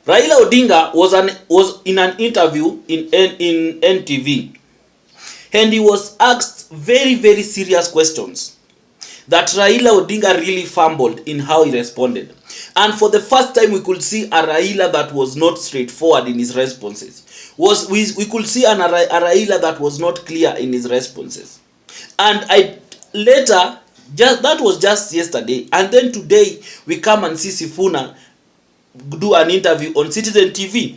Raila Odinga was in an interview in NTV, and he was asked very, very serious questions that Raila Odinga really fumbled in how he responded. And for the first time, we could see a Raila that was not straightforward in his responses. We could see a Raila that was not clear in his responses. And that was just yesterday, and then today we come and see Sifuna do an interview on Citizen TV.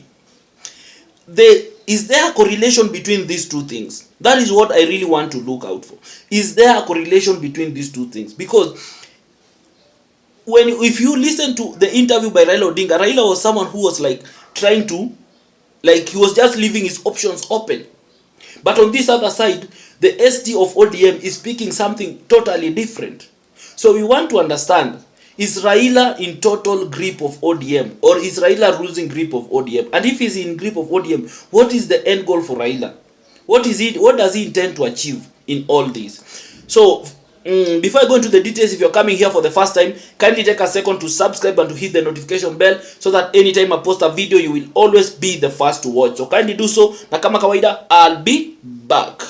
Is there a correlation between these two things? That is what I really want to look out for. Is there a correlation between these two things? Because if you listen to the interview by Raila Odinga, Raila was someone who was he was just leaving his options open. But on this other side, the ST of ODM is speaking something totally different. So we want to understand, is Raila in total grip of ODM, or is Raila losing grip of ODM? And if he's in grip of ODM, what is the end goal for Raila? What does he intend to achieve in all this? So before I go into the details, if you're coming here for the first time, kindly take a second to subscribe and to hit the notification bell so that anytime I post a video, you will always be the first to watch. So kindly do so, na kama kawaida, I'll be back.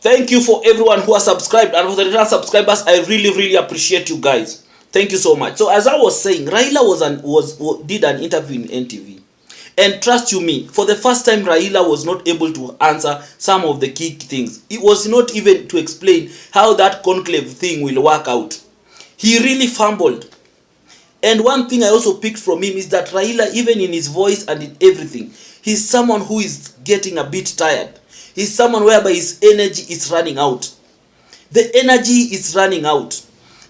Thank you for everyone who has subscribed, and for the return subscribers, I really appreciate you guys. Thank you so much. So as I was saying, Raila did an interview in NTV, and trust you me, for the first time Raila was not able to answer some of the key things. It was not even to explain how that conclave thing will work out. He really fumbled. And one thing I also picked from him is that Raila, even in his voice and in everything, he's someone who is getting a bit tired. He's someone whereby his energy is running out. The energy is running out.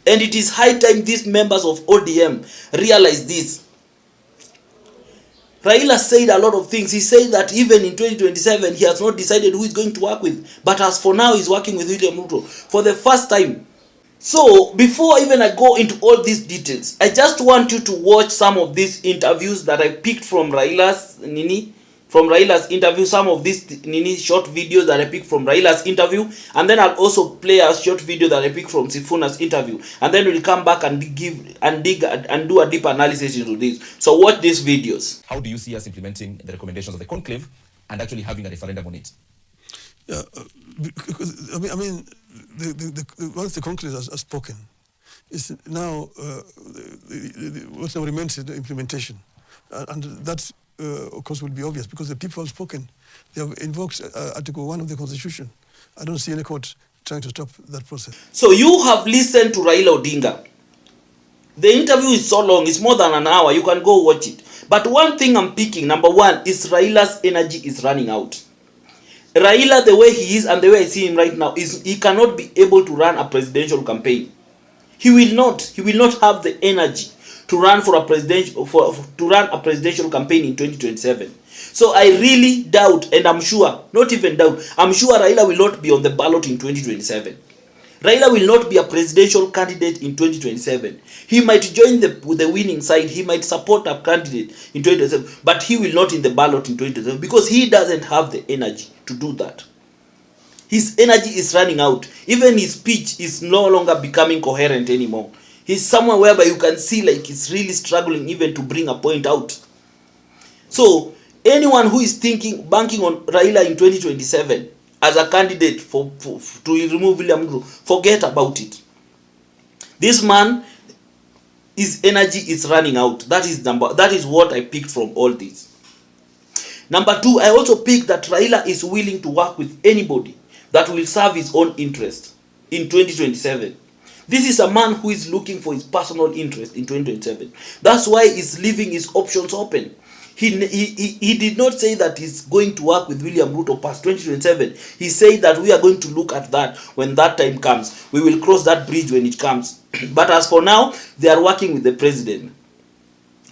And it is high time these members of ODM realize this. Raila said a lot of things. He said that even in 2027, he has not decided who he's going to work with. But as for now, he's working with William Ruto for the first time. So, before even I go into all these details, I just want you to watch some of these interviews that I picked from Raila's interview, some of these short videos that I picked from Raila's interview, and then I'll also play a short video that I picked from Sifuna's interview, and then we'll come back and dig and do a deep analysis into this. So watch these videos. How do you see us implementing the recommendations of the conclave and actually having a referendum on it? Yeah, because once the conclave has spoken, it's now what now remains is the implementation, and that's of course will be obvious because the people have spoken. They have invoked Article 1 of the Constitution. I don't see any court trying to stop that process. So you have listened to Raila Odinga. The interview is so long, it's more than an hour. You can go watch it. But one thing I'm picking, number one, is Raila's energy is running out. Raila, the way he is and the way I see him right now, is he cannot be able to run a presidential campaign. He will not have the energy to run for a presidential campaign in 2027. So I really doubt, and I'm sure, not even doubt, I'm sure Raila will not be on the ballot in 2027. Raila will not be a presidential candidate in 2027. He might join the winning side, he might support a candidate in 2027, but he will not in the ballot in 2027 because he doesn't have the energy to do that. His energy is running out. Even his speech is no longer becoming coherent anymore. He's someone whereby you can see like he's really struggling even to bring a point out. So anyone who is banking on Raila in 2027 as a candidate to remove William Ruto, forget about it. This man, his energy is running out. That is what I picked from all this. Number two, I also picked that Raila is willing to work with anybody that will serve his own interest in 2027. This is a man who is looking for his personal interest in 2027. That's why he's leaving his options open. He did not say that he's going to work with William Ruto past 2027. He said that we are going to look at that when that time comes. We will cross that bridge when it comes. But as for now, they are working with the president.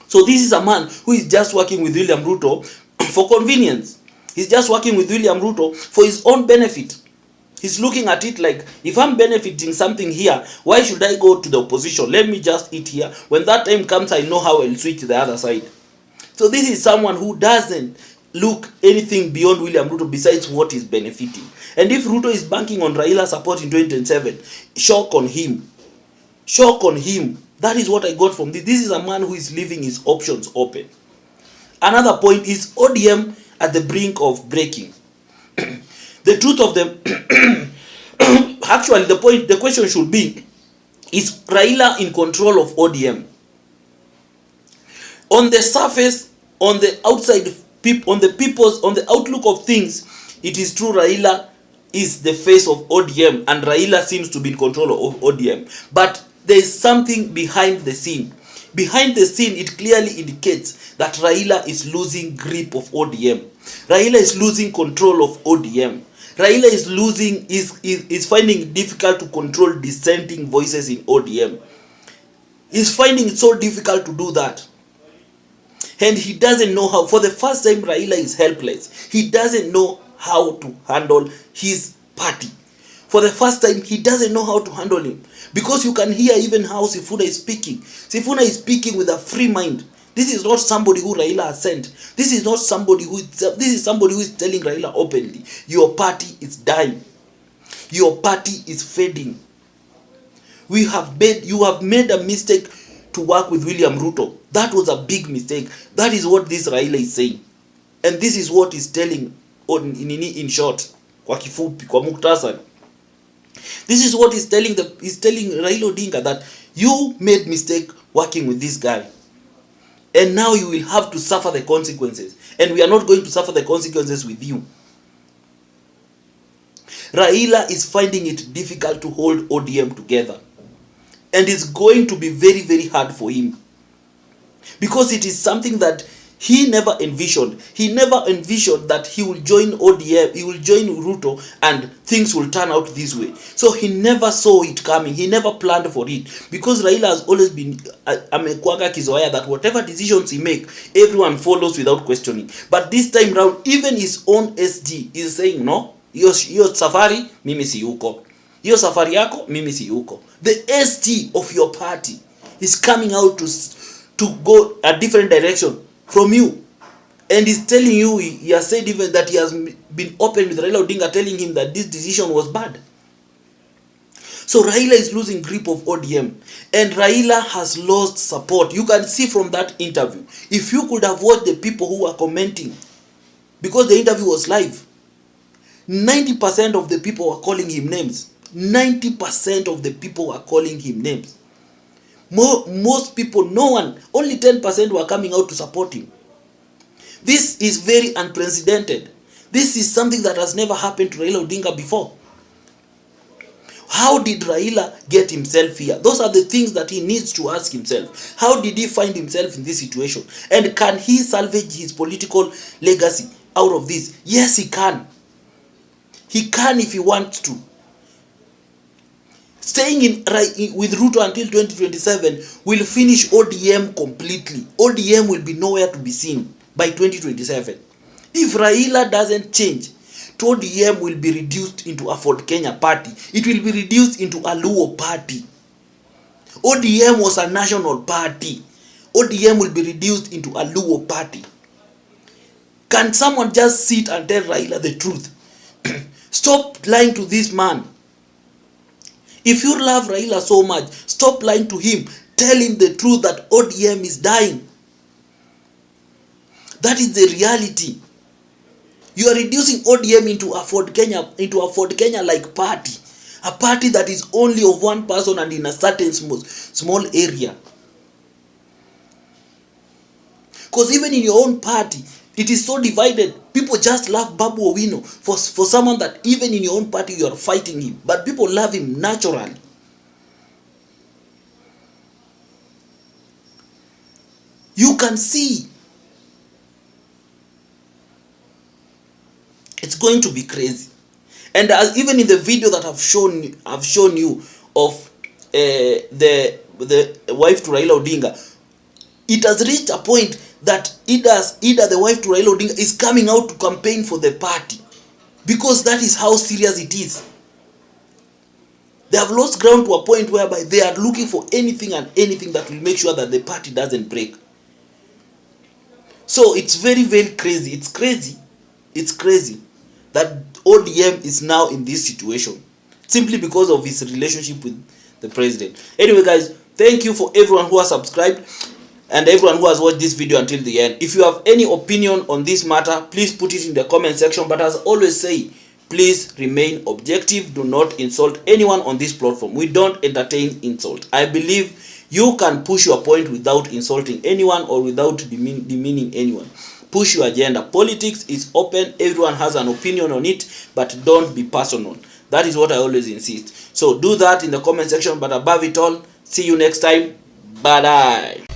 So this is a man who is just working with William Ruto for convenience. He's just working with William Ruto for his own benefit. He's looking at it like, if I'm benefiting something here, why should I go to the opposition? Let me just eat here. When that time comes, I know how I'll switch to the other side. So this is someone who doesn't look anything beyond William Ruto besides what is benefiting. And if Ruto is banking on Raila support in 2027, shock on him. Shock on him. That is what I got from this. This is a man who is leaving his options open. Another point is ODM at the brink of breaking. The truth of them, actually the question should be, is Raila in control of ODM? On the surface, on the outside, on the outlook of things, it is true Raila is the face of ODM and Raila seems to be in control of ODM. But there is something behind the scene. Behind the scene, it clearly indicates that Raila is losing grip of ODM. Raila is losing control of ODM. Raila is finding it difficult to control dissenting voices in ODM. He's finding it so difficult to do that. And he doesn't know how. For the first time, Raila is helpless. He doesn't know how to handle his party. For the first time, he doesn't know how to handle him. Because you can hear even how Sifuna is speaking. Sifuna is speaking with a free mind. This is not somebody who Raila has sent. This is somebody who is telling Raila openly, your party is dying. Your party is fading. You have made a mistake to work with William Ruto. That was a big mistake. That is what this Raila is saying. And this is what he's telling in short, kwa kifupi, kwa muktasari. This is what he's telling Raila Odinga, that you made mistake working with this guy. And now you will have to suffer the consequences. And we are not going to suffer the consequences with you. Raila is finding it difficult to hold ODM together. And it's going to be very, very hard for him. Because it is something that he never envisioned. He never envisioned that he will join ODM, he will join Ruto, and things will turn out this way. So he never saw it coming. He never planned for it. Because Raila has always been amekuanga kizoea that whatever decisions he make, everyone follows without questioning. But this time round, even his own SG is saying, no, hiyo safari, mimi si yuko. Hiyo safari yako, mimi si yuko. The SG of your party is coming out to go a different direction from you, and he's telling you, he has said even that he has been open with Raila Odinga, telling him that this decision was bad. So Raila is losing grip of ODM, and Raila has lost support. You can see from that interview. If you could have watched the people who were commenting, because the interview was live, 90% of the people were calling him names. 90% of the people were calling him names. Most people, no one, only 10% were coming out to support him. This is very unprecedented. This is something that has never happened to Raila Odinga before. How did Raila get himself here? Those are the things that he needs to ask himself. How did he find himself in this situation? And can he salvage his political legacy out of this? Yes, he can. He can if he wants to. Staying with Ruto until 2027 will finish ODM completely. ODM will be nowhere to be seen by 2027. If Raila doesn't change, ODM will be reduced into a Ford Kenya party. It will be reduced into a Luo party. ODM was a national party. ODM will be reduced into a Luo party. Can someone just sit and tell Raila the truth? Stop lying to this man. If you love Raila so much, stop lying to him. Tell him the truth that ODM is dying. That is the reality. You are reducing ODM into a Ford Kenya like party. A party that is only of one person and in a certain small area. Because even in your own party, it is so divided. People just love Babu Owino for someone that even in your own party you are fighting him. But people love him naturally. You can see. It's going to be crazy. And as even in the video that I've shown you of the wife to Raila Odinga, it has reached a point that either the wife to Raila Odinga is coming out to campaign for the party, because that is how serious it is. They have lost ground to a point whereby they are looking for anything and anything that will make sure that the party doesn't break. So it's very, very crazy. It's crazy. It's crazy that ODM is now in this situation simply because of his relationship with the president. Anyway, guys, thank you for everyone who has subscribed and everyone who has watched this video until the end. If you have any opinion on this matter, please put it in the comment section. But as I always say, please remain objective. Do not insult anyone on this platform. We don't entertain insult. I believe you can push your point without insulting anyone or without demeaning anyone. Push your agenda. Politics is open. Everyone has an opinion on it, but don't be personal. That is what I always insist. So do that in the comment section. But above it all, see you next time. Bye-bye.